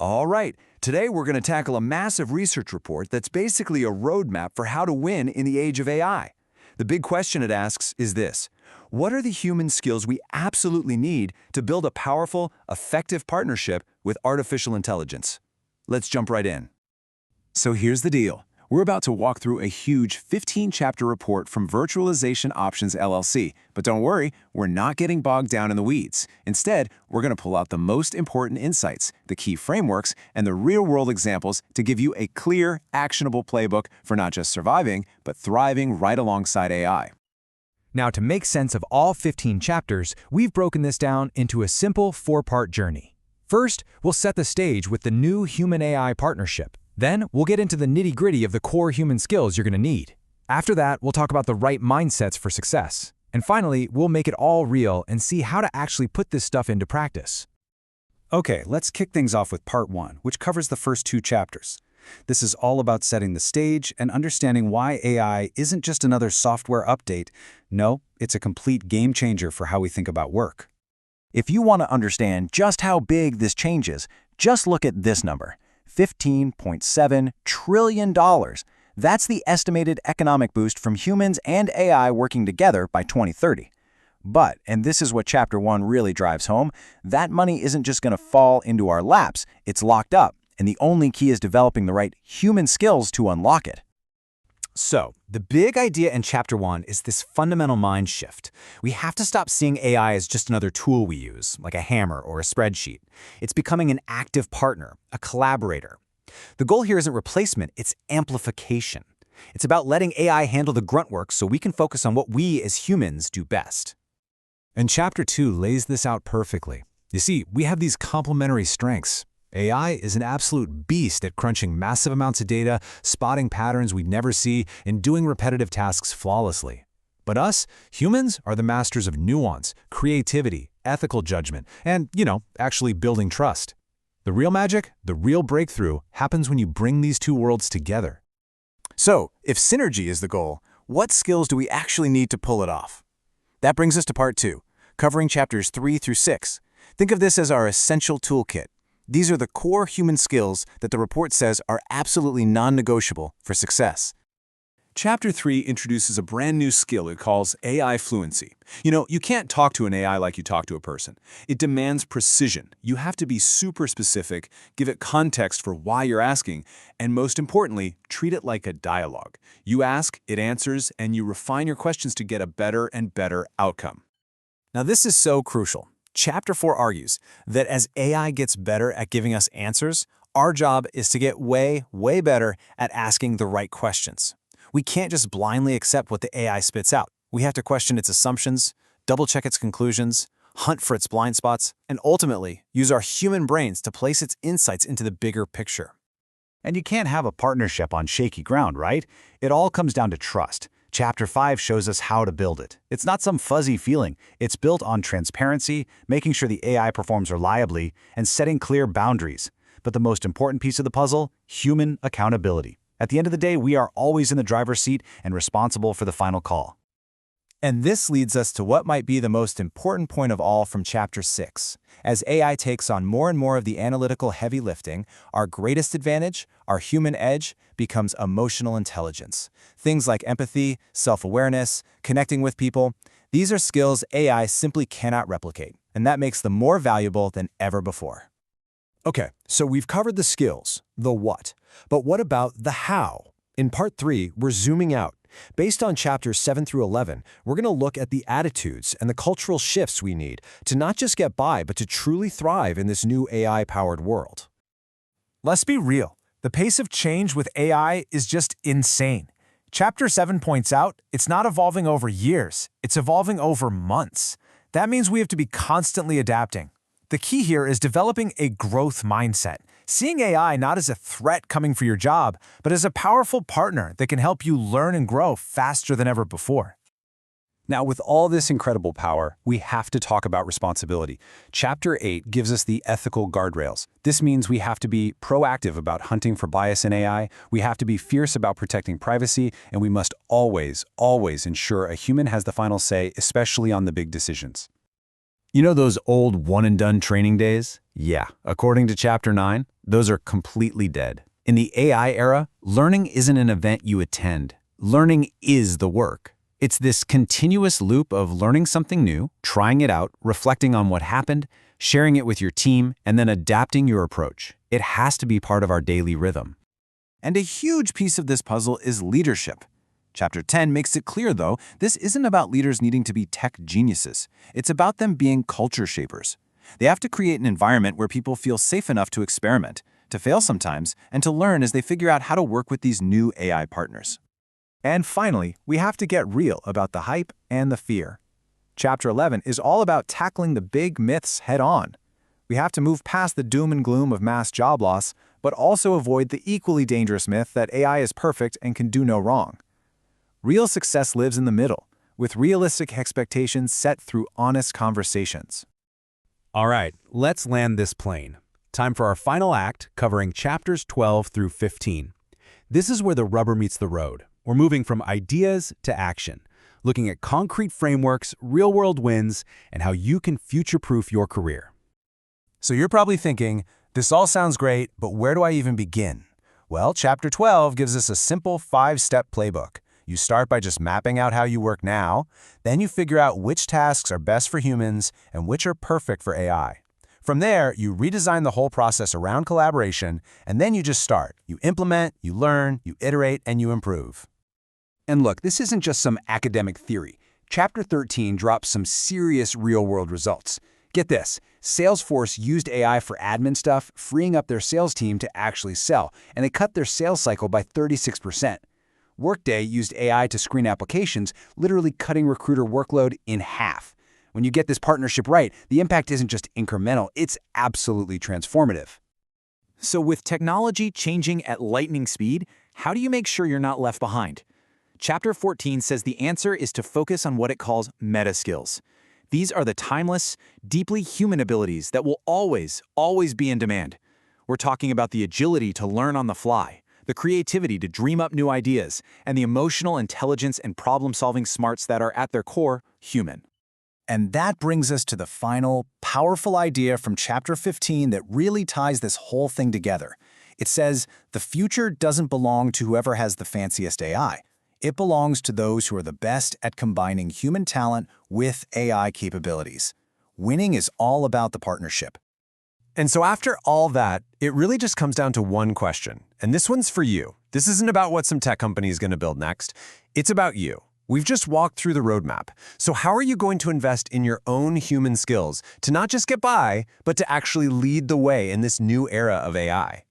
All right, today we're going to tackle a massive research report that's basically a roadmap for how to win in the age of AI. The big question it asks is this: what are the human skills we absolutely need to build a powerful, effective partnership with artificial intelligence? Let's jump right in. So here's the deal. We're about to walk through a huge 15-chapter report from Virtualization Options LLC. But don't worry, we're not getting bogged down in the weeds. Instead, we're going to pull out the most important insights, the key frameworks, and the real-world examples to give you a clear, actionable playbook for not just surviving, but thriving right alongside AI. Now, to make sense of all 15 chapters, we've broken this down into a simple 4-part journey. First, we'll set the stage with the new human-AI partnership. Then, we'll get into the nitty-gritty of the core human skills you're going to need. After that, we'll talk about the right mindsets for success. And finally, we'll make it all real and see how to actually put this stuff into practice. Okay, let's kick things off with part 1, which covers the first 2 chapters. This is all about setting the stage and understanding why AI isn't just another software update. No, it's a complete game changer for how we think about work. If you want to understand just how big this change is, just look at this number: $15.7 trillion. That's the estimated economic boost from humans and AI working together by 2030. But, and this is what Chapter 1 really drives home, that money isn't just going to fall into our laps, it's locked up, and the only key is developing the right human skills to unlock it. So, the big idea in Chapter 1 is this fundamental mind shift. We have to stop seeing AI as just another tool we use, like a hammer or a spreadsheet. It's becoming an active partner, a collaborator. The goal here isn't replacement, it's amplification. It's about letting AI handle the grunt work so we can focus on what we as humans do best. And Chapter 2 lays this out perfectly. You see, we have these complementary strengths. AI is an absolute beast at crunching massive amounts of data, spotting patterns we'd never see, and doing repetitive tasks flawlessly. But us, humans, are the masters of nuance, creativity, ethical judgment, and, actually building trust. The real magic, the real breakthrough, happens when you bring these two worlds together. So, if synergy is the goal, what skills do we actually need to pull it off? That brings us to part 2, covering chapters 3 through 6. Think of this as our essential toolkit. These are the core human skills that the report says are absolutely non-negotiable for success. Chapter 3 introduces a brand new skill it calls AI fluency. You can't talk to an AI like you talk to a person. It demands precision. You have to be super specific, give it context for why you're asking, and most importantly, treat it like a dialogue. You ask, it answers, and you refine your questions to get a better and better outcome. Now this is so crucial. Chapter 4 argues that as AI gets better at giving us answers, our job is to get way, way better at asking the right questions. We can't just blindly accept what the AI spits out. We have to question its assumptions, double-check its conclusions, hunt for its blind spots, and ultimately use our human brains to place its insights into the bigger picture. And you can't have a partnership on shaky ground, right? It all comes down to trust. Chapter 5 shows us how to build it. It's not some fuzzy feeling. It's built on transparency, making sure the AI performs reliably, and setting clear boundaries. But the most important piece of the puzzle, human accountability. At the end of the day, we are always in the driver's seat and responsible for the final call. And this leads us to what might be the most important point of all from Chapter 6. As AI takes on more and more of the analytical heavy lifting, our greatest advantage, our human edge, becomes emotional intelligence. Things like empathy, self-awareness, connecting with people, these are skills AI simply cannot replicate, and that makes them more valuable than ever before. Okay, so we've covered the skills, the what. But what about the how? In Part 3, we're zooming out. Based on chapters 7 through 11, we're going to look at the attitudes and the cultural shifts we need to not just get by, but to truly thrive in this new AI-powered world. Let's be real. The pace of change with AI is just insane. Chapter 7 points out it's not evolving over years, it's evolving over months. That means we have to be constantly adapting. The key here is developing a growth mindset, seeing AI not as a threat coming for your job, but as a powerful partner that can help you learn and grow faster than ever before. Now, with all this incredible power, we have to talk about responsibility. Chapter 8 gives us the ethical guardrails. This means we have to be proactive about hunting for bias in AI, we have to be fierce about protecting privacy, and we must always, always ensure a human has the final say, especially on the big decisions. You know those old one-and-done training days? Yeah, according to Chapter 9, those are completely dead. In the AI era, learning isn't an event you attend. Learning is the work. It's this continuous loop of learning something new, trying it out, reflecting on what happened, sharing it with your team, and then adapting your approach. It has to be part of our daily rhythm. And a huge piece of this puzzle is leadership. Chapter 10 makes it clear, though, this isn't about leaders needing to be tech geniuses. It's about them being culture shapers. They have to create an environment where people feel safe enough to experiment, to fail sometimes, and to learn as they figure out how to work with these new AI partners. And finally, we have to get real about the hype and the fear. Chapter 11 is all about tackling the big myths head-on. We have to move past the doom and gloom of mass job loss, but also avoid the equally dangerous myth that AI is perfect and can do no wrong. Real success lives in the middle, with realistic expectations set through honest conversations. All right, let's land this plane. Time for our final act, covering chapters 12 through 15. This is where the rubber meets the road. We're moving from ideas to action, looking at concrete frameworks, real-world wins, and how you can future-proof your career. So you're probably thinking, this all sounds great, but where do I even begin? Well, Chapter 12 gives us a simple 5-step playbook. You start by just mapping out how you work now, then you figure out which tasks are best for humans and which are perfect for AI. From there, you redesign the whole process around collaboration, and then you just start. You implement, you learn, you iterate, and you improve. And look, this isn't just some academic theory. Chapter 13 drops some serious real-world results. Get this, Salesforce used AI for admin stuff, freeing up their sales team to actually sell, and they cut their sales cycle by 36%. Workday used AI to screen applications, literally cutting recruiter workload in half. When you get this partnership right, the impact isn't just incremental, it's absolutely transformative. So with technology changing at lightning speed, how do you make sure you're not left behind? Chapter 14 says the answer is to focus on what it calls meta skills. These are the timeless, deeply human abilities that will always be in demand. We're talking about the agility to learn on the fly, the creativity to dream up new ideas, and the emotional intelligence and problem-solving smarts that are at their core human. And that brings us to the final, powerful idea from Chapter 15 that really ties this whole thing together. It says, the future doesn't belong to whoever has the fanciest AI. It belongs to those who are the best at combining human talent with AI capabilities. Winning is all about the partnership. And so after all that, it really just comes down to one question. And this one's for you. This isn't about what some tech company is going to build next. It's about you. We've just walked through the roadmap. So how are you going to invest in your own human skills to not just get by, but to actually lead the way in this new era of AI?